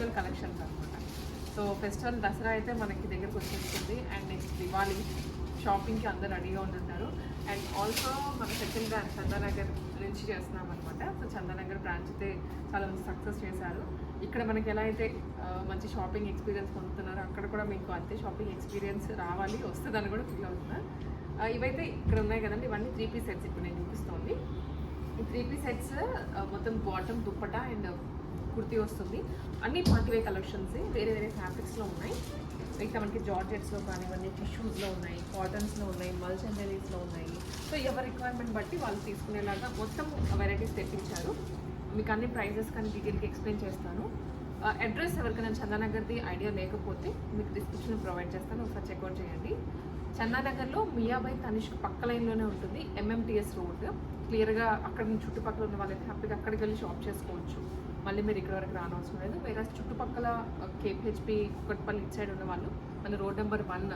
Festival collections అనమాట. So festival Dasara అయితే మనకి దగ్గరకు వచ్చేస్తుంది అండ్ నెక్స్ట్ దివాళీ షాపింగ్కి అందరు రెడీగా ఉంటుంటారు. అండ్ ఆల్సో మన సెకండ్ బ్రాంచ్ చందానగర్ నుంచి చేస్తున్నాం అనమాట. సో చందానగర్ బ్రాంచ్ అయితే చాలా మంచి సక్సెస్ చేశారు. ఇక్కడ మనకి ఎలా అయితే మంచి షాపింగ్ ఎక్స్పీరియన్స్ పొందుతున్నారో అక్కడ కూడా మీకు అంతే షాపింగ్ ఎక్స్పీరియన్స్ రావాలి, వస్తుందని కూడా ఫీల్ అవుతున్నా. ఇవైతే ఇక్కడ ఉన్నాయి కదండి, ఇవన్నీ 3 పీస్ సెట్స్ ఇప్పుడు నేను చూపిస్తోంది. ఈ 3 పీస్ సెట్స్ మొత్తం బాటమ్ దుప్పటా అండ్ కుర్తీ వస్తుంది. అన్ని పార్టీవే కలెక్షన్స్ వేరే వేరే ఫ్యాబ్రిక్స్లో ఉన్నాయి. ఇంకా మనకి జార్జెట్స్లో కానివ్వండి, టిష్యూస్లో ఉన్నాయి, కాటన్స్లో ఉన్నాయి, మల్చండరీస్లో ఉన్నాయి. సో ఎవరి రిక్వైర్మెంట్ బట్టి వాళ్ళు తీసుకునేలాగా మొత్తం వెరైటీస్ తెప్పించారు. మీకు అన్ని ప్రైజెస్ కానీ డీటెయిల్కి ఎక్స్ప్లెయిన్ చేస్తాను. అడ్రస్ ఎవరికైనా చందానగర్ది ఐడియా లేకపోతే మీకు డిస్క్రిప్షన్ ప్రొవైడ్ చేస్తాను, ఒకసారి చెక్అవుట్ చేయండి. చందానగర్లో మియాబాయ్ తనిష్క్ పక్క లైన్లోనే ఉంటుంది, MMTS రోడ్. క్లియర్గా అక్కడ చుట్టుపక్కల ఉన్న వాళ్ళైతే హ్యాపీగా అక్కడికి వెళ్ళి షాప్ చేసుకోవచ్చు. మళ్ళీ మీరు ఇక్కడ వరకు రానవసరం లేదు. వేరే చుట్టుపక్కల KPHP కుక్కట్పల్లి ఇటు సైడ్ ఉన్న వాళ్ళు మన రోడ్ నెంబర్ 1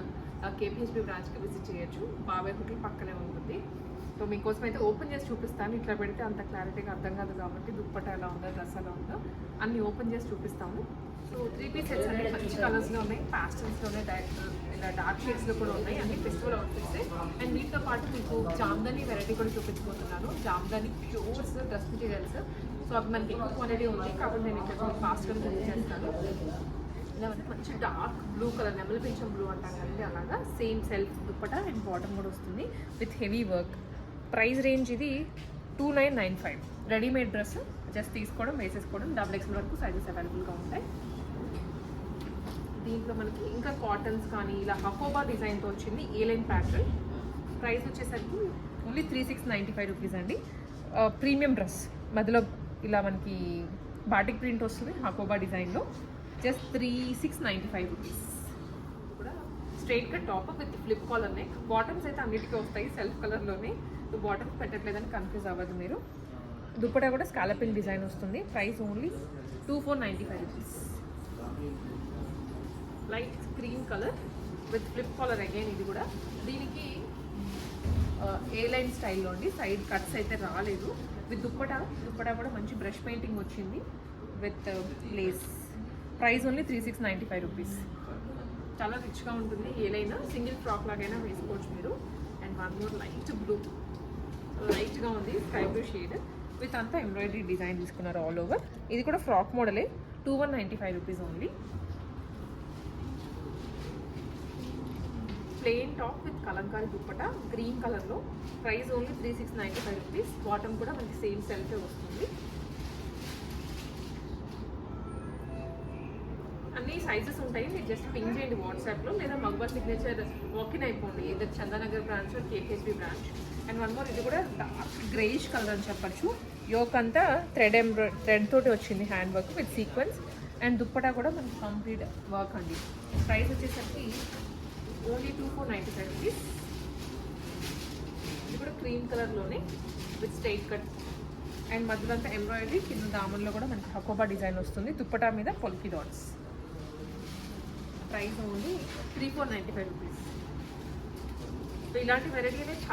KPHP బ్రాంచ్కి విజిట్ చేయొచ్చు. బాబాయ్ హోటల్ పక్కనే ఉంటుంది. సో మీకోసం అయితే ఓపెన్ చేసి చూపిస్తాను. ఇట్లా పెడితే అంత క్లారిటీగా అర్థం కాదు కాబట్టి దుప్పట ఎలా ఉందో, డ్రెస్ ఎలా ఉందో అన్నీ ఓపెన్ చేసి చూపిస్తాము. సో 3 పీస్ సెట్స్ అన్ని మంచి కలర్స్లో ఉన్నాయి, ప్యాస్టల్స్లో ఉన్నాయి, ఇలా డార్క్ షేడ్స్లో కూడా ఉన్నాయి. అన్ని ఫెస్టివల్ అవుట్ఫిట్స్. అండ్ వీటితో పాటు మీకు జామ్దాని వెరైటీ కూడా చూపించుకుంటున్నాను. జామ్దాని ప్యూర్స్ డ్రెస్ మెటీరియల్స్. సో అవి మనకి ఎక్కువ క్వాలిటీ ఉంది కాబట్టి నేను ఇక్కడ ఫాస్ట్గా చూపించేస్తాను. ఇలా మంచి డార్క్ బ్లూ కలర్, నెమలి పింఛం బ్లూ అంటాం కదండి, అలాగా same self dupatta and bottom కూడా వస్తుంది with heavy work. Price range ఇది 2995. రెడీమేడ్ డ్రెస్ జస్ట్ తీసుకోవడం, వేసేసుకోవడం. XXL వరకు సైజెస్ అవైలబుల్గా ఉంటాయి. దీంట్లో మనకి ఇంకా కాటన్స్ కానీ ఇలా హకోబా డిజైన్తో వచ్చింది A-లైన్ ప్యాటర్న్. ప్రైస్ వచ్చేసరికి ఓన్లీ 3695 రూపీస్ అండి. ప్రీమియం డ్రెస్ మధ్యలో ఇలా మనకి బాటిక్ ప్రింట్ వస్తుంది హకోబా డిజైన్లో. Just 3695 rupees. కూడా straight cut top with flip collar neck. Bottoms అయితే అన్నిటికీ వస్తాయి సెల్ఫ్ కలర్లోనే. సో బాటమ్స్ పెట్టట్లేదని కన్ఫ్యూజ్ అవ్వదు మీరు. దుప్పటా కూడా స్కాలపింగ్ డిజైన్ వస్తుంది. Price only 2495 rupees. Light cream colour with flip collar again. ఇది కూడా దీనికి A-లైన్ స్టైల్లో అండి, సైడ్ కట్స్ అయితే రాలేదు. విత్ దుప్పటా కూడా మంచి బ్రష్ పెయింటింగ్ వచ్చింది with lace. Price only 3695 rupees. చాలా రిచ్గా ఉంటుంది. A-లైన్ సింగిల్ ఫ్రాక్ లాగైనా వేసుకోవచ్చు మీరు. And one more light blue, లైట్గా ఉంది స్కై బ్లూ షేడ్ విత్ అంతా ఎంబ్రాయిడరీ డిజైన్ తీసుకున్నారు ఆల్ ఓవర్. ఇది కూడా ఫ్రాక్ మోడలే. 2195 rupees only. Plain top with Kalamkari dupatta green కలర్లో. Price only 3695 rupees. బాటమ్ కూడా మనకి సేమ్ సెల్ఫే వస్తుంది. అన్ని సైజెస్ ఉంటాయి. మీరు జస్ట్ పింక్ చేయండి వాట్సాప్లో, లేదా మగ్బా సిగ్నేచర్ వాకిన్ అయిపోండి ఏదో Chandanagar branch KPHP branch. And one more, ఇది కూడా డార్క్ గ్రేయిష్ కలర్ అని చెప్పచ్చు. యోక్ అంతా థ్రెడ్ తోటి వచ్చింది, hand work with sequence. And dupatta కూడా మనకి కంప్లీట్ వర్క్ అండి. ప్రైస్ వచ్చేసరికి ఓన్లీ 2495 రూపీస్. ఇది కూడా క్రీమ్ కలర్లోనే విత్ స్ట్రైట్ కట్ అండ్ మధ్యలో అంతా ఎంబ్రాయిడరీ. కింద దామన్లో కూడా మనకి హకోబా డిజైన్ వస్తుంది. దుప్పటా మీద polka dots. Price only 3495 rupees. So ఇలాంటి వెరైటీ అనేది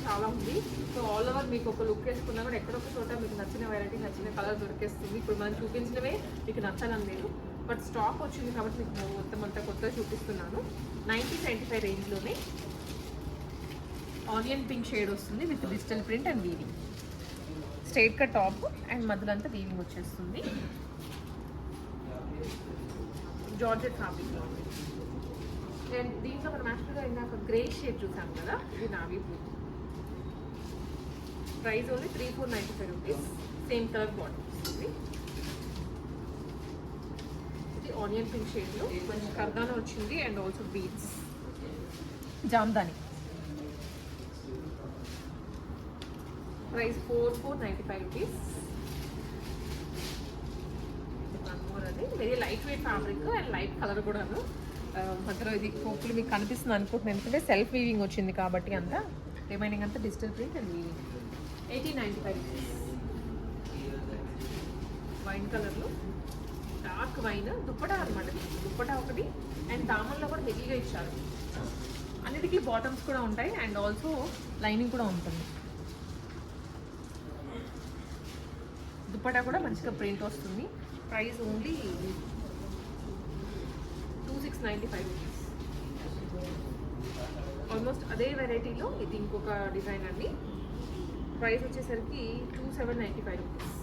చాలా ఉంది. సో ఆల్ ఓవర్ మీకు ఒక లుక్ వేసుకున్నా కూడా ఎక్కడొక చోట మీకు నచ్చిన వెరైటీ, నచ్చిన కలర్ దొరికేస్తుంది. ఇప్పుడు మనం చూపించినవే మీకు నచ్చాలని లేదు, బట్ స్టాక్ వచ్చింది కాబట్టి మీకు మొత్తం అంతా కొత్తగా చూపిస్తున్నాను. 9095 రేంజ్లోనే ఆనియన్ పింక్ షేడ్ వస్తుంది with digital print and weaving. Straight cut top and మధ్యలో అంతా వీవింగ్ వచ్చేస్తుంది. జార్జెట్ ఫ్యాబ్రిక్లో ఉంది. అండ్ దీంట్లో మనం యాక్చువల్గా ఇందాక గ్రే షేడ్ చూసాం కదా, ఇది navy blue. Price only 3495 rupees. Same colour bottom వస్తుంది. ఇది ఆనియన్ పింక్ షేడ్లో కొంచెం కర్దానా వచ్చింది and also beads. Jamdani. Price 4495 rupees. అది very light weight fabric and light colour కూడాను. మధ్యలో ఇది హోప్ఫుల్లీ మీకు కనిపిస్తుంది అనుకుంటున్నాను, ఎందుకంటే సెల్ఫ్ వీవింగ్ వచ్చింది కాబట్టి అంతా. రిమైనింగ్ అంతా digital print and weaving. 1895 rupees. Wine కలర్లో డార్క్ వైన్ దుప్పటా అనమాట. దుప్పటా ఒకటి అండ్ దామన్లో కూడా హెవీగా ఇచ్చారు. అన్నిటికీ బాటమ్స్ కూడా ఉంటాయి అండ్ ఆల్సో లైనింగ్ కూడా ఉంటుంది. దుప్పటా కూడా మంచిగా ప్రింట్ వస్తుంది. Price only 695 rupees. ఆల్మోస్ట్ అదే వెరైటీలో ఇది ఇంకొక డిజైన్ అండి. ప్రైస్ వచ్చేసరికి 2795 రూపీస్.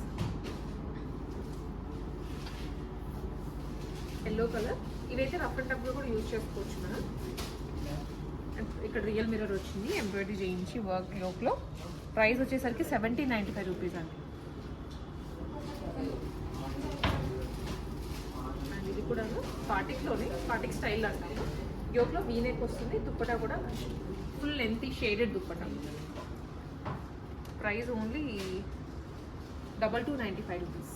Yellow colour. ఇవైతే రఫ్ అండ్ టఫ్గా కూడా యూజ్ చేసుకోవచ్చు మనం. ఇక్కడ రియల్ మిర్రర్ వచ్చింది ఎంబ్రాయిడరీ చేయించి వర్క్ యోక్లో. ప్రైస్ వచ్చేసరికి 1795 రూపీస్ అండి. అండ్ ఇది కూడా పాటిక్లోనే, పాటిక్ స్టైల్ అంటాము. యోక్లో వీనెక్ వస్తుంది. దుప్పటా కూడా full length shaded dupatta. Price only 2295 rupees.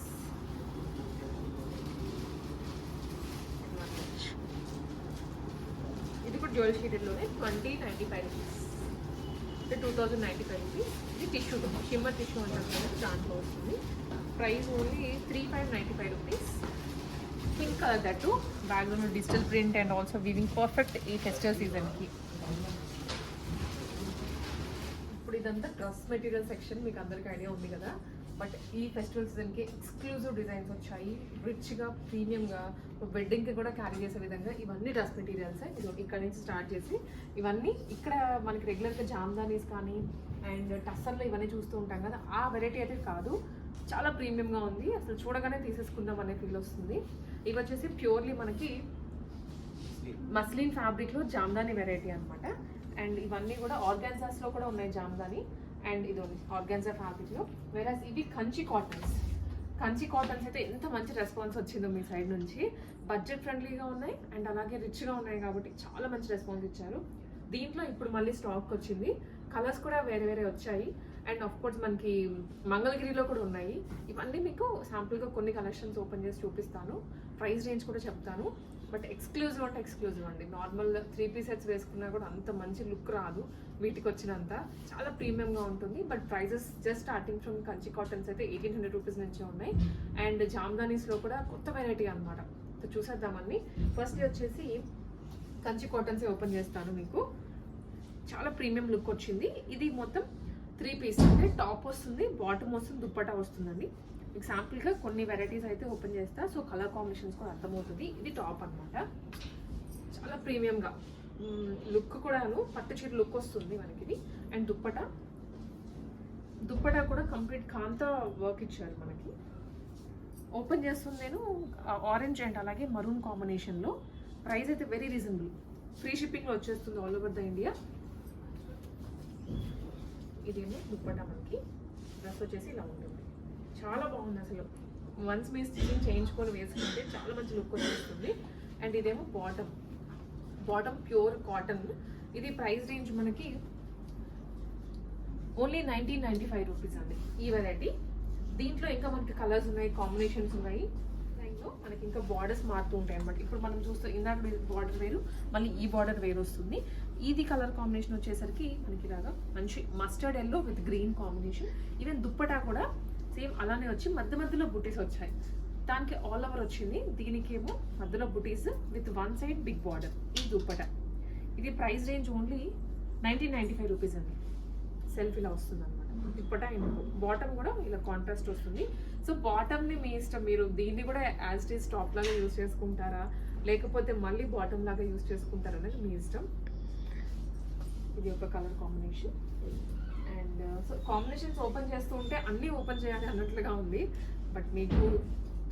ఇది కూడా జ్యువెల్ షీటెడ్లోనే 2095 రూపీస్. అంటే 2095 రూపీస్. ఇది టిష్యూ, షిమ్మర్ టిష్యూ అంటారు కదా, దాంట్లో వస్తుంది. Price only 3595 rupees. Pink colour that, background digital print and also weaving perfect ఈ ఫెస్టివల్ సీజన్కి. ఇప్పుడు ఇదంతా డ్రెస్ మెటీరియల్ సెక్షన్, మీకు అందరికీ ఐడియా ఉంది కదా. బట్ ఈ ఫెస్టివల్ సీజన్కి ఎక్స్క్లూజివ్ డిజైన్స్ వచ్చాయి. రిచ్గా, ప్రీమియంగా, వెడ్డింగ్కి కూడా క్యారీ చేసే విధంగా ఇవన్నీ డ్రెస్ మెటీరియల్స్. ఇది ఇక్కడ నుంచి స్టార్ట్ చేసి ఇవన్నీ ఇక్కడ మనకి రెగ్యులర్గా జామ్దానీస్ కానీ అండ్ టస్సర్లో ఇవన్నీ చూస్తూ ఉంటాం కదా, ఆ వెరైటీ అయితే కాదు. చాలా ప్రీమియంగా ఉంది. అసలు చూడగానే తీసేసుకుందాం అనే ఫీల్ వస్తుంది. ఇవి వచ్చేసి ప్యూర్లీ మనకి మస్లిన్ ఫ్యాబ్రిక్లో జామ్దానీ వెరైటీ అనమాట. అండ్ ఇవన్నీ కూడా ఆర్గాన్జాస్లో కూడా ఉన్నాయి జామ్దానీ. అండ్ ఇది ఆర్గాన్జా ఫ్యాబ్రిక్లో. వేరాస్ ఇవి కంచి కాటన్స్. కంచి కాటన్స్ అయితే ఎంత మంచి రెస్పాన్స్ వచ్చిందో మీ సైడ్ నుంచి. బడ్జెట్ ఫ్రెండ్లీగా ఉన్నాయి అండ్ అలాగే రిచ్గా ఉన్నాయి కాబట్టి చాలా మంచి రెస్పాన్స్ ఇచ్చారు. దీంట్లో ఇప్పుడు మళ్ళీ స్టాక్ వచ్చింది. కలర్స్ కూడా వేరే వేరే వచ్చాయి. అండ్ ఆఫ్ కోర్స్ మనకి మంగళగిరిలో కూడా ఉన్నాయి. ఇవన్నీ మీకు శాంపుల్గా కొన్ని కలెక్షన్స్ ఓపెన్ చేసి చూపిస్తాను. ప్రైస్ రేంజ్ కూడా చెప్తాను. బట్ ఎక్స్క్లూజివ్ అంటే ఎక్స్క్లూజివ్ అండి. నార్మల్ 3 పీస్ సెట్స్ వేసుకున్నా కూడా అంత మంచి లుక్ రాదు వీటికి వచ్చినంత. చాలా ప్రీమియంగా ఉంటుంది. But prices just starting from Kanchi cottons అయితే 1800 రూపీస్ నుంచే ఉన్నాయి. అండ్ జామ్దానీస్లో కూడా కొత్త వెరైటీ అనమాట. సో చూసేద్దామని. ఫస్ట్ వచ్చేసి కంచి కాటన్స్ ఓపెన్ చేస్తాను. మీకు చాలా ప్రీమియం లుక్ వచ్చింది. ఇది మొత్తం 3 పీస్ అంటే టాప్ వస్తుంది, బాటమ్ వస్తుంది, దుప్పటా వస్తుందండి. మీకు శాంపుల్గా కొన్ని వెరైటీస్ అయితే ఓపెన్ చేస్తా. సో కలర్ కాంబినేషన్స్ కూడా అర్థమవుతుంది. ఇది టాప్ అనమాట. చాలా ప్రీమియంగా లుక్ కూడాను పట్టు చీర లుక్ వస్తుంది మనకి ఇది. అండ్ దుప్పటా కూడా కంప్లీట్ కాంతా వర్క్ ఇచ్చారు మనకి. ఓపెన్ చేస్తుంది నేను ఆరెంజ్ అండ్ అలాగే మరూన్ కాంబినేషన్లో. ప్రైస్ అయితే వెరీ రీజనబుల్. ఫ్రీ షిప్పింగ్లో వచ్చేస్తుంది ఆల్ ఓవర్ ద ఇండియా. ఇదేమో దుప్పటా మనకి. డ్రెస్ వచ్చేసి ఇలా ఉంటుంది. చాలా బాగుంది అసలు. వన్స్ మీ స్టిచింగ్ చేయించుకొని వేసుకుంటే చాలా మంచి లుక్ వచ్చేస్తుంది. అండ్ ఇదేమో బాటమ్ ప్యూర్ కాటన్. ఇది ప్రైస్ రేంజ్ మనకి ఓన్లీ 1995 రూపీస్ అండి ఈ వెరైటీ. దీంట్లో ఇంకా మనకి కలర్స్ ఉన్నాయి, కాంబినేషన్స్ ఉన్నాయి. దాంట్లో మనకి ఇంకా బార్డర్స్ మారుతూ ఉంటాయి అన్నమాట. ఇప్పుడు మనం చూస్తే ఇందాక బార్డర్ వేరు, మళ్ళీ ఈ బార్డర్ వేరు వస్తుంది. ఇది కలర్ కాంబినేషన్ వచ్చేసరికి మనకి ఇలాగా మంచి mustard yellow with green combination. Even dupatta కూడా సేమ్ అలానే వచ్చి మధ్యలో బుటీస్ వచ్చాయి. దానికి ఆల్ ఓవర్ వచ్చింది. దీనికేమో మధ్యలో బుటీస్ with one side big border. ఈ దుప్పటా ఇది ప్రైస్ రేంజ్ ఓన్లీ 1995 రూపీస్ అండి. సెల్ఫ్ ఇలా వస్తుంది అనమాట. దుప్పటా బాటమ్ కూడా ఇలా కాంట్రాస్ట్ వస్తుంది. సో బాటమ్ని మీ ఇష్టం. మీరు దీన్ని కూడా యాజ్ ఇట్ ఈస్ టాప్ లాగా యూజ్ చేసుకుంటారా, లేకపోతే మళ్ళీ బాటమ్ లాగా యూజ్ చేసుకుంటారా అనేది మీ ఇష్టం. ఇది ఒక colour combination. And so combinations open చేస్తూ ఉంటే అన్నీ ఓపెన్ చేయాలి అన్నట్లుగా ఉంది. బట్ మీకు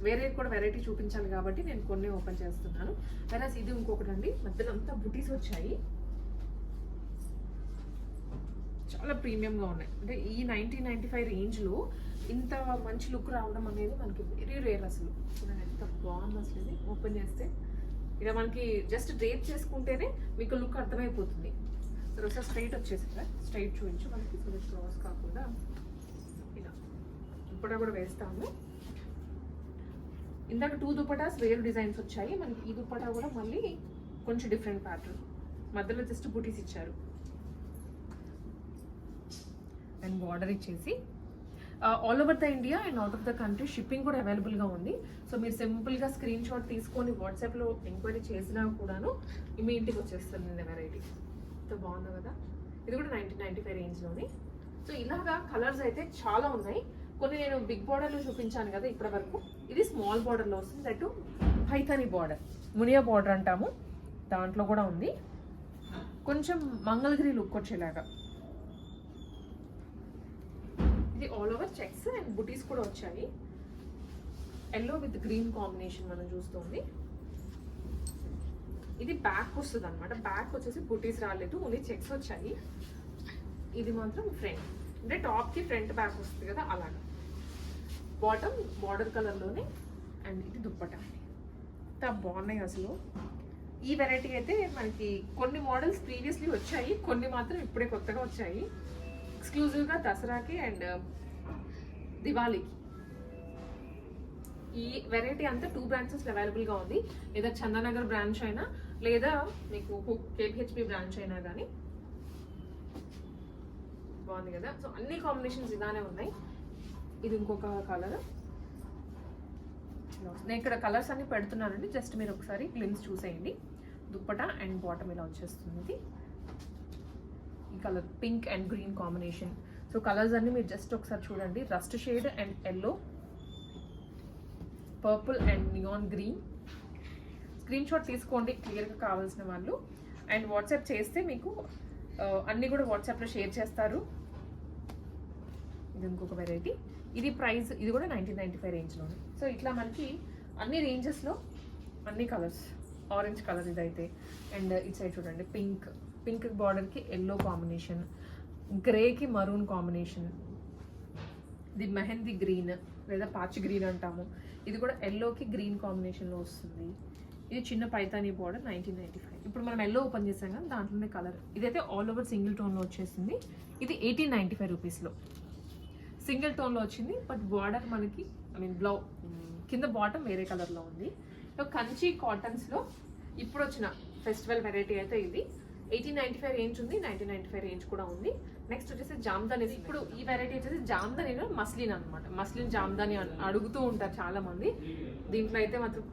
వేరే కూడా వెరైటీ చూపించాలి కాబట్టి నేను కొన్ని ఓపెన్ చేస్తున్నాను. వెరాస్ ఇది ఇంకొకటి అండి. మధ్యలో అంతా బుటీస్ వచ్చాయి. చాలా ప్రీమియంగా ఉన్నాయి. అంటే ఈ 1995 రేంజ్లో ఇంత మంచి లుక్ రావడం అనేది మనకి వెరీ రేర్ అసలు. చూడండి ఎంత బాగుంది అసలు. ఇది ఓపెన్ చేస్తే ఇలా మనకి జస్ట్ డ్రేప్ చేసుకుంటేనే మీకు లుక్ అర్థమైపోతుంది. సో ఒకసారి స్ట్రైట్ వచ్చేసి స్ట్రైట్ చూపించు మనకి. సో క్రాస్ కాకుండా ఇలా దుప్పటా కూడా వేస్తాము. ఇందాక 2 దుప్పటాస్ వేరు డిజైన్స్ వచ్చాయి. మనకి ఈ దుప్పటా కూడా మళ్ళీ కొంచెం డిఫరెంట్ ప్యాటర్న్. మధ్యలో జస్ట్ బుటీస్ ఇచ్చారు. అండ్ బార్డర్ ఇచ్చేసి all over the India and out of the country shipping కూడా అవైలబుల్గా ఉంది. సో మీరు సింపుల్గా స్క్రీన్ షాట్ తీసుకొని వాట్సాప్లో ఎంక్వైరీ చేసినా కూడాను మీ ఇంటికి వచ్చేస్తుంది వెరైటీ. సో బాగుంది కదా. ఇది కూడా 1995 రేంజ్లోని. సో ఇలాగా కలర్స్ అయితే చాలా ఉన్నాయి. కొన్ని నేను బిగ్ బార్డర్లో చూపించాను కదా ఇప్పటి వరకు. ఇది స్మాల్ బార్డర్లో వస్తుంది. That Paithani border, Muniya border అంటాము. దాంట్లో కూడా ఉంది, కొంచెం మంగళగిరి లుక్ వచ్చేలాగా. ఇది ఆల్ ఓవర్ చెక్స్ అండ్ బుటీస్ కూడా వచ్చాయి. ఎల్లో విత్ గ్రీన్ కాంబినేషన్ మనం చూస్తుంది. ఇది బ్యాక్ వస్తుంది అనమాట. బ్యాక్ వచ్చేసి బుటీస్ రాలేదు, ఓన్లీ చెక్స్ వచ్చాయి. ఇది మాత్రం ఫ్రంట్, అంటే టాప్కి ఫ్రంట్ బ్యాక్ వస్తుంది కదా అలాగా. బాటమ్ బార్డర్ కలర్లోనే. అండ్ ఇది దుప్పట. ఇంత బాగున్నాయి అసలు. ఈ వెరైటీ అయితే మనకి కొన్ని మోడల్స్ ప్రీవియస్లీ వచ్చాయి, కొన్ని మాత్రం ఇప్పుడే కొత్తగా వచ్చాయి. ఎక్స్క్లూజివ్గా దసరాకి అండ్ దివాళీకి. ఈ వెరైటీ అంతా 2 బ్రాంచెస్లో అవైలబుల్గా ఉంది. లేదా చందానగర్ బ్రాంచ్ అయినా లేదా మీకు కేపీహెచ్పి బ్రాంచ్ అయినా కానీ. బాగుంది కదా. సో అన్ని కాంబినేషన్స్ ఇలానే ఉన్నాయి. ఇది ఇంకొక కలర్. నేను ఇక్కడ కలర్స్ అన్ని పెడుతున్నానండి, జస్ట్ మీరు ఒకసారి గ్లిమ్స్ చూసేయండి. దుప్పట అండ్ బాటమ్ ఇలా వచ్చేస్తుంది. ఇది ఈ colour pink and green combination. So colours అన్ని మీరు జస్ట్ ఒకసారి చూడండి. Rust shade and yellow, purple and neon green. Screen shot తీసుకోండి క్లియర్గా కావాల్సిన వాళ్ళు. అండ్ వాట్సాప్ చేస్తే మీకు అన్నీ కూడా వాట్సాప్లో షేర్ చేస్తారు. ఇది ఇంకొక వెరైటీ. ఇది ప్రైస్, ఇది కూడా 1995 రేంజ్లోనే. సో ఇట్లా మనకి అన్ని రేంజెస్లో అన్ని కలర్స్. ఆరెంజ్ కలర్ ఇదైతే. అండ్ ఇటు సైడ్ చూడండి పింక్ బార్డర్కి ఎల్లో కాంబినేషన్, గ్రేకి మరూన్ కాంబినేషన్. ఇది మెహందీ గ్రీన్ లేదా పాచి గ్రీన్ అంటాము. ఇది కూడా ఎల్లోకి గ్రీన్ కాంబినేషన్లో వస్తుంది. ఇది చిన్న పైతానీ బార్డర్ 1995. ఇప్పుడు మనం ఎల్లో ఓపెన్ చేసాం కదా, దాంట్లోనే కలర్. ఇదైతే ఆల్ ఓవర్ సింగిల్ టోన్లో వచ్చేసింది. ఇది 1895 రూపీస్లో సింగిల్ టోన్లో వచ్చింది. బట్ బార్డర్ మనకి కింద బాటమ్ వేరే కలర్లో ఉంది. సో కంచి కాటన్స్లో ఇప్పుడు వచ్చిన ఫెస్టివల్ వెరైటీ అయితే ఇది. 1895 రేంజ్ ఉంది, 1995 రేంజ్ కూడా ఉంది. నెక్స్ట్ వచ్చేసి జామ్దాని. ఇప్పుడు ఈ వెరైటీ వచ్చేసి జామ్దానిలో మస్లిన్ అనమాట. మస్లిన్ జామ్దాని అడుగుతూ ఉంటారు చాలా మంది. దీంట్లో అయితే మాత్రం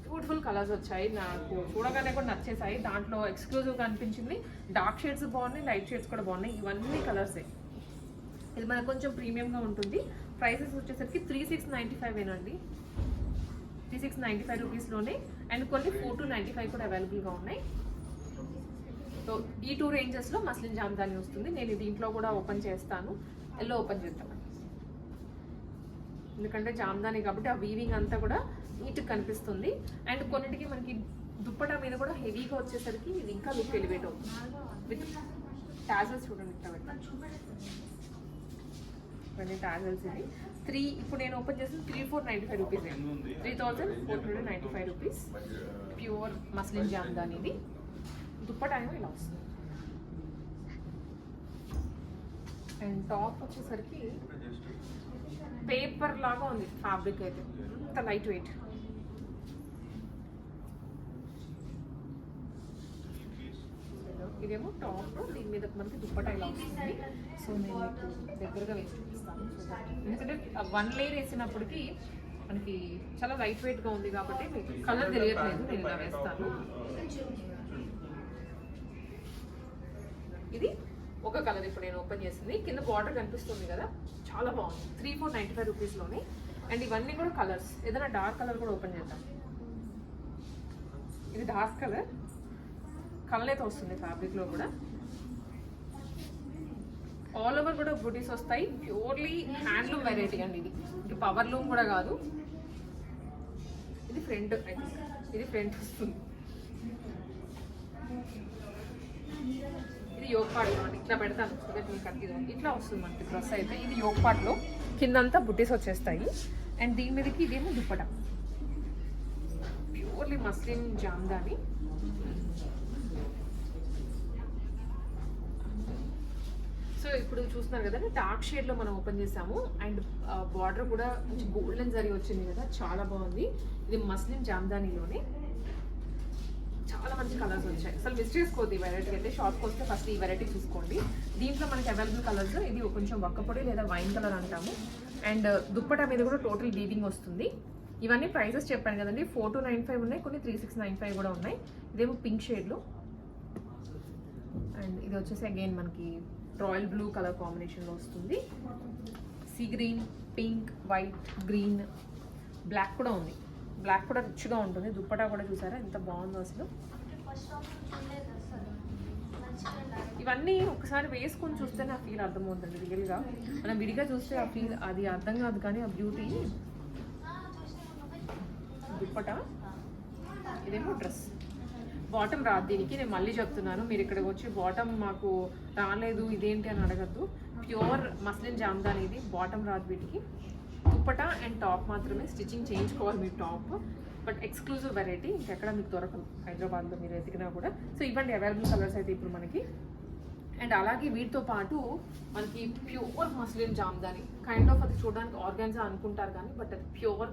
బ్యూటిఫుల్ కలర్స్ వచ్చాయి, నాకు చూడగానే కూడా నచ్చేసాయి. దాంట్లో ఎక్స్క్లూజివ్గా అనిపించింది. డార్క్ షేడ్స్ బాగున్నాయి, లైట్ షేడ్స్ కూడా బాగున్నాయి. ఇవన్నీ కలర్సే. ఇది మనకు కొంచెం ప్రీమియంగా ఉంటుంది. ప్రైసెస్ వచ్చేసరికి 3695 ఏనండి. 3695 రూపీస్లోనే. అండ్ కొన్ని 4295 కూడా అవైలబుల్గా ఉన్నాయి. సో ఈ 2 రేంజెస్లో మస్లిన్ జామ్దాని వస్తుంది. నేను దీంట్లో కూడా ఓపెన్ చేస్తాను. ఎల్లో ఓపెన్ చేద్దాం, ఎందుకంటే జామ్దాని కాబట్టి ఆ వీవింగ్ అంతా కూడా నీట్గా కనిపిస్తుంది. అండ్ కొన్నిటికి మనకి దుప్పటా మీద కూడా హెవీగా వచ్చేసరికి ఇది ఇంకా లుక్ ఎలివేట్ అవుతుంది. విత్ టాజల్స్ చూడండి ఇక్కడ ఇవన్నీ టాజల్స్. ఇది ఇప్పుడు నేను ఓపెన్ చేసిన 3495 rupees. 3495 rupees pure muslin Jamdani. ఇది దుప్పటా ఏమో ఇలా వస్తుంది. అండ్ టాప్ వచ్చేసరికి పేపర్ లాగా ఉంది ఫ్యాబ్రిక్ అయితే, అంత లైట్ వెయిట్. ఇదేమో టాప్, దీని మీద మనకి దుప్పటా ఇలా వస్తుంది. సో నేను మీకు దగ్గరగా వేసి చూపిస్తాను. ఎందుకంటే 1 లేయర్ వేసినప్పటికీ మనకి చాలా లైట్ వెయిట్గా ఉంది కాబట్టి మీకు కలర్ తెలియట్లేదు. నేను ఇలా వేస్తాను. ఇది ఒక కలర్ ఇప్పుడు నేను ఓపెన్ చేసింది. కింద బార్డర్ కనిపిస్తుంది కదా, చాలా బాగుంది. 3495 రూపీస్లోనే. అండ్ ఇవన్నీ కూడా కలర్స్. ఏదైనా డార్క్ కలర్ కూడా ఓపెన్ చేద్దాం. ఇది డార్క్ కలర్, కలర్ వస్తుంది ఫ్యాబ్రిక్లో కూడా. ఆల్ ఓవర్ కూడా బుటీస్ వస్తాయి. ప్యూర్లీ హ్యాండ్లూమ్ వెరైటీ అండి. ఇది పవర్ లూమ్ కూడా కాదు. ఇది ఫ్రంట్, ఇది ఫ్రంట్ వస్తుంది. ఇది యోగ్ పార్ట్ అండి. ఇట్లా పెడతాను ఇట్లా వస్తుంది మనకి డ్రెస్ అయితే. ఇది యోగ్ పార్ట్లో కిందంతా బుట్టీస్ వచ్చేస్తాయి. అండ్ దీని మీదకి ఇదేమో dupatta, purely muslin Jamdani. So ఇప్పుడు చూస్తున్నారు కదా, డార్క్ షేడ్లో మనం ఓపెన్ చేసాము. అండ్ బార్డర్ కూడా మంచి గోల్డెన్ జరీ వచ్చింది కదా, చాలా బాగుంది. ఇది మస్లిన్ జామ్దానీలోనే చాలా మంచి కలర్స్ వచ్చాయి. అసలు మిస్ చేసుకోవద్దు ఈ వెరైటీ అయితే. షాప్కి వస్తే ఫస్ట్ ఈ వెరైటీ చూసుకోండి. దీంట్లో మనకి అవైలబుల్ కలర్స్, ఇది కొంచెం వక్కపొడి లేదా వైన్ కలర్ అంటాము. అండ్ దుప్పటా మీద కూడా టోటల్ వీవింగ్ వస్తుంది. ఇవన్నీ ప్రైజెస్ చెప్పాను కదండి. 4295 ఉన్నాయి, కొన్ని 3695 కూడా ఉన్నాయి. ఇదేమో పింక్ షేడ్లో. అండ్ ఇది వచ్చేసి అగైన్ మనకి రాయల్ బ్లూ కలర్ కాంబినేషన్లో వస్తుంది. Sea green, pink, white, green, black కూడా ఉంది. బ్లాక్ కూడా రిచ్గా ఉంటుంది. దుప్పటా కూడా చూసారా ఎంత బాగుందో అసలు. ఇవన్నీ ఒకసారి వేసుకొని చూస్తే నా ఫీల్ అర్థమవుతుంది రియల్గా. మనం విడిగా చూస్తే ఆ ఫీల్ అది అర్థం కాదు, కానీ ఆ బ్యూటీ. దుప్పట ఇదేమో డ్రెస్. బాటమ్ రాదు దీనికి, నేను మళ్ళీ చెప్తున్నాను. మీరు ఇక్కడికి వచ్చి బాటమ్ మాకు రాలేదు ఇదేంటి అని అడగద్దు. ప్యూర్ మస్లిన్ జామ్దాని ఇది, బాటమ్ రాదు వీటికి. దుప్పట అండ్ టాప్ మాత్రమే స్టిచ్చింగ్ చేయించుకోవాలి మీరు టాప్. బట్ ఎక్స్క్లూజివ్ వెరైటీ, ఇంకెక్కడ మీకు దొరకదు హైదరాబాద్లో మీరు ఎతికినా కూడా. సో ఇవ్వండి అవైలబుల్ కలర్స్ అయితే ఇప్పుడు మనకి. అండ్ అలాగే వీటితో పాటు మనకి pure muslin Jamdani, kind of అది చూడడానికి ఆర్గాన్జా అనుకుంటారు కానీ బట్ అది ప్యూర్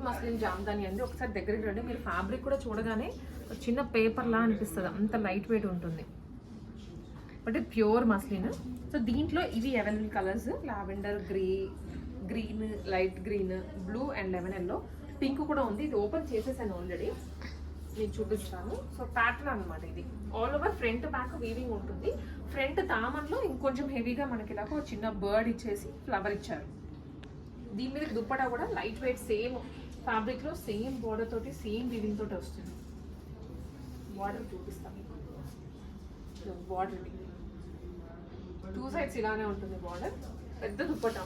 మస్లిన్ జామ్దాని అండి. ఒకసారి దగ్గరికి రండి, మీరు ఫ్యాబ్రిక్ కూడా చూడగానే చిన్న పేపర్లా అనిపిస్తుంది, అంత లైట్ వెయిట్ ఉంటుంది. బట్ ఇది ప్యూర్ మస్లిన్. సో దీంట్లో ఇవి available colours: lavender, green, light green, blue and lemon yellow. Pink కూడా ఉంది, ఇది ఓపెన్ చేసేసాను ఆల్రెడీ, నేను చూపిస్తాను. సో ప్యాటర్న్ అనమాట ఇది. All over front back weaving ఉంటుంది. ఫ్రంట్ దామన్లో ఇంకొంచెం హెవీగా మనకి ఇలాగ చిన్న బర్డ్ ఇచ్చేసి ఫ్లవర్ ఇచ్చారు. దీని మీద దుప్పటా కూడా లైట్ వెయిట్ సేమ్ ఫ్యాబ్రిక్లో సేమ్ బోర్డర్ తోటి సేమ్ వీవింగ్ తోటి వస్తుంది. బార్డర్ చూపిస్తాను. బార్డర్ టూ సైడ్స్ ఇలానే ఉంటుంది బార్డర్. పెద్ద దుప్పటా.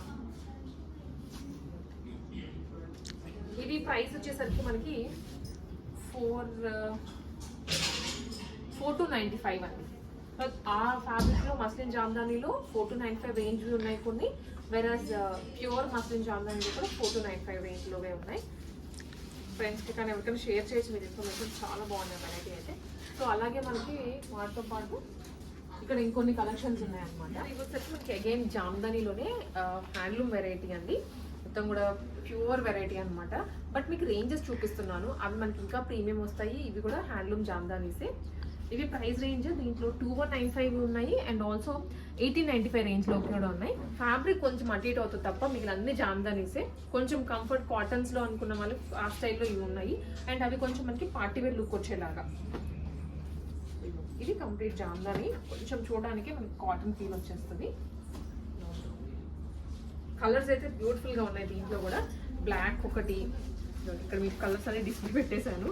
ఇది ప్రైస్ వచ్చేసరికి మనకి 4,295 అండి. ఆ ఫ్యాబ్రిక్లో మస్లిన్ జామ్దానీలో 4,295 రేంజ్ ఉన్నాయి కొన్ని, వెరాజ్ ప్యూర్ మస్లిన్ జామ్దానీలో కూడా 4,295 రేంజ్లోవే ఉన్నాయి. ఫ్రెండ్స్కి కానీ ఎవరికైనా షేర్ చేసి మీరు ఇన్ఫర్మేషన్ చాలా బాగున్నాయి వెరైటీ అయితే. సో అలాగే మనకి వాటితో పాటు ఇక్కడ ఇంకొన్ని కలెక్షన్స్ ఉన్నాయన్నమాట. ఇది వచ్చేసి మనకి అగైన్ జామ్దానీలోనే హ్యాండ్లూమ్ వెరైటీ అండి, మొత్తం కూడా ప్యూర్ వెరైటీ అనమాట. బట్ మీకు రేంజెస్ చూపిస్తున్నాను, అవి మనకి ఇంకా ప్రీమియం వస్తాయి. ఇవి కూడా హ్యాండ్లూమ్ జామ్దానీసే. ఇవి ప్రైస్ రేంజ్ దీంట్లో 2195 ఉన్నాయి అండ్ ఆల్సో 1895 రేంజ్లో కూడా ఉన్నాయి. ఫ్యాబ్రిక్ కొంచెం అటు ఇటు అవుతుంది తప్ప మిగిలిన అన్ని జామ్దానీసే. కొంచెం కంఫర్ట్ కాటన్స్లో అనుకున్న వాళ్ళు ఆ స్టైల్లో ఇవి ఉన్నాయి. అండ్ అవి కొంచెం మనకి పార్టీ వేర్ లుక్ వచ్చేలాగా. ఇది కంప్లీట్ జామ్దాని, కొంచెం చూడడానికి మనకి కాటన్ ఫీల్ వచ్చేస్తుంది. కలర్స్ అయితే బ్యూటిఫుల్గా ఉన్నాయి. దీంట్లో కూడా బ్లాక్ ఒకటి, ఇక్కడ మీకు కలర్స్ అన్ని డిస్ప్లే పెట్టేశాను.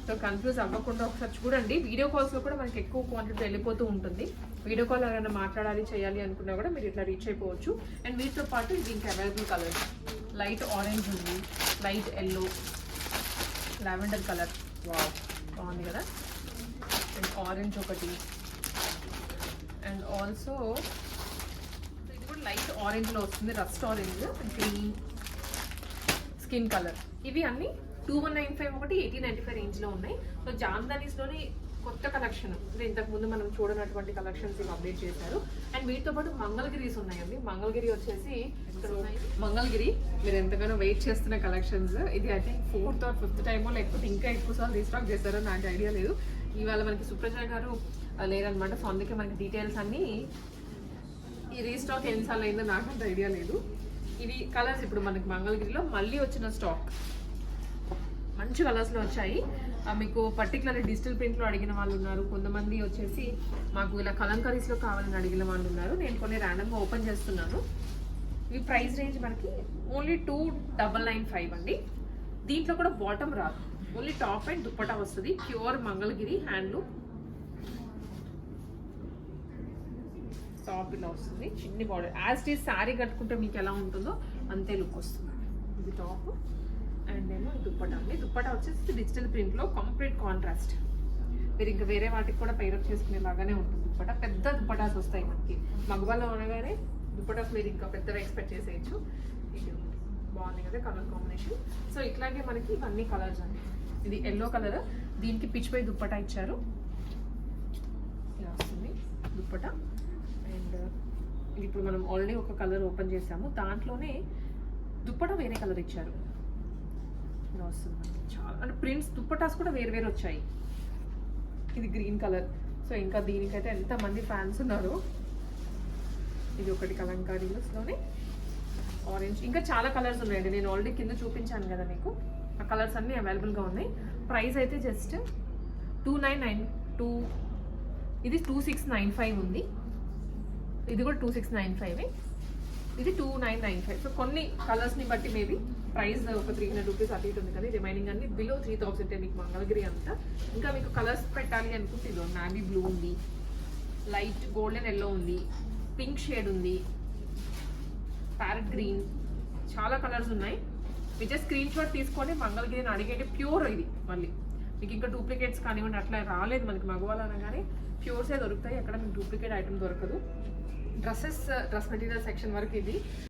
సో కన్ఫ్యూజ్ అవ్వకుండా ఒకసారి చూడండి. వీడియో కాల్స్లో కూడా మనకి ఎక్కువ క్వాంటిటీ వెళ్ళిపోతూ ఉంటుంది. వీడియో కాల్ ఎవరైనా మాట్లాడాలి చేయాలి అనుకున్నా కూడా మీరు ఇట్లా రీచ్ అయిపోవచ్చు. అండ్ వీటితో పాటు దీనికి అవైలబుల్ కలర్స్ లైట్ ఆరెంజ్ ఉంది, light yellow, lavender colour, wow బాగుంది కదా, అండ్ ఆరెంజ్ ఒకటి, అండ్ ఆల్సో ఇది కూడా లైట్ ఆరెంజ్లో వస్తుంది, rust orange, green, skin colour. ఇవి అన్ని 2195 ఒకటి 1895 రేంజ్లో ఉన్నాయి. సో జామ్దానీస్లోని కొత్త కలెక్షన్, ఇంతకుముందు మనం చూడనటువంటి కలెక్షన్స్ ఇవి అప్డేట్ చేశారు. అండ్ వీటితో పాటు మంగళగిరీస్ ఉన్నాయండి. మంగళగిరి వచ్చేసి ఇక్కడ ఉన్నాయి. మంగళగిరి మీరు ఎంతగానో వెయిట్ చేస్తున్న కలెక్షన్స్. ఇది I think 4th or 5th టైమో లేకపోతే ఇంకా ఎక్కువ సార్లు రీస్టాక్ చేశారో నాకు ఐడియా లేదు. ఇవాళ మనకి సుప్రజ గారు లేరనమాట. సో అందుకే మనకి డీటెయిల్స్ అన్నీ ఈ రీస్టాక్ ఎన్నిసార్లు అయిందో నాకు అంత ఐడియా లేదు. ఇవి కలర్స్ ఇప్పుడు మనకి మంగళగిరిలో మళ్ళీ వచ్చిన స్టాక్, మంచి కలర్స్లో వచ్చాయి. మీకు పర్టికులర్ డిజిటల్ ప్రింట్లో అడిగిన వాళ్ళు ఉన్నారు, కొంతమంది వచ్చేసి మాకు ఇలా కలంకరీస్లో కావాలని అడిగిన వాళ్ళు ఉన్నారు. నేను కొన్ని ర్యాండమ్గా ఓపెన్ చేస్తున్నాను. ఈ ప్రైస్ రేంజ్ మనకి ఓన్లీ 2995 అండి. దీంట్లో కూడా బాటమ్ రాదు, ఓన్లీ టాప్ అండ్ దుప్పటా వస్తుంది. Pure Mangalagiri handloom. టాప్ ఇలా వస్తుంది, చిన్ని border. As it is sari కట్టుకుంటే మీకు ఎలా ఉంటుందో అంతే లుక్ వస్తుంది. ఇది టాప్ అండ్ ఏమో దుప్పటా అండి. దుప్పటా వచ్చేసి డిజిటల్ ప్రింట్లో కంప్లీట్ కాంట్రాస్ట్. మీరు ఇంకా వేరే వాటికి కూడా పైరప్ చేసుకునేలాగానే ఉంటుంది దుప్పటా. పెద్ద దుప్పటాస్ వస్తాయి మనకి. మగవాళ్ళు అనగానే దుప్పటాస్ మీరు ఇంకా పెద్దగా ఎక్స్పెక్ట్ చేసేయచ్చు. ఇది బాగుంది కదా కలర్ కాంబినేషన్. సో ఇట్లాగే మనకి ఇవన్నీ కలర్స్ అండి. ఇది ఎల్లో కలర్, దీనికి పిచ్ పై దుప్పటా ఇచ్చారు, ఇలా వస్తుంది దుప్పటా. అండ్ ఇప్పుడు మనం ఆల్రెడీ ఒక కలర్ ఓపెన్ చేసాము, దాంట్లోనే దుప్పటా వేరే కలర్ ఇచ్చారు, ఇలా వస్తుంది. చాలా అంటే ప్రింట్స్ దుప్పటాస్ కూడా వేరు వేరు వచ్చాయి. ఇది గ్రీన్ కలర్. సో ఇంకా దీనికైతే ఎంతమంది ఫ్యాన్స్ ఉన్నారు. ఇది ఒకటి కలంకారీలోనే ఆరెంజ్, ఇంకా చాలా కలర్స్ ఉన్నాయండి. నేను ఆల్రెడీ కింద చూపించాను కదా మీకు, ఆ కలర్స్ అన్నీ అవైలబుల్గా ఉన్నాయి. ప్రైస్ అయితే జస్ట్ 2992. ఇది 2695 ఉంది. ఇది కూడా 2695. ఇది 2995. సో కొన్ని కలర్స్ని బట్టి మేబీ ప్రైస్ ఒక 300 రూపీస్ అటు ఇటు ఉంది కానీ రిమైనింగ్ అన్ని బిలో 3000 మీకు మంగళగిరి అంతా. ఇంకా మీకు కలర్స్ పెట్టాలి అనుకుంటే ఇదో నావీ బ్లూ ఉంది, లైట్ గోల్డెన్ ఎల్లో ఉంది, పింక్ షేడ్ ఉంది, ప్యారెట్ గ్రీన్, చాలా కలర్స్ ఉన్నాయి. మీరు జస్ట్ స్క్రీన్ షాట్ తీసుకొని మంగళగిరిని అడిగేది ప్యూర్ ఇది. మళ్ళీ మీకు ఇంకా డూప్లికేట్స్ కానివ్వండి అట్లా రాలేదు మనకి మగవాళ్ళు అనగానే ప్యూర్సే దొరుకుతాయి, ఎక్కడ మీకు డూప్లికేట్ ఐటమ్ దొరకదు. డ్రెస్ మెటీరియల్ సెక్షన్ వరకు ఇది.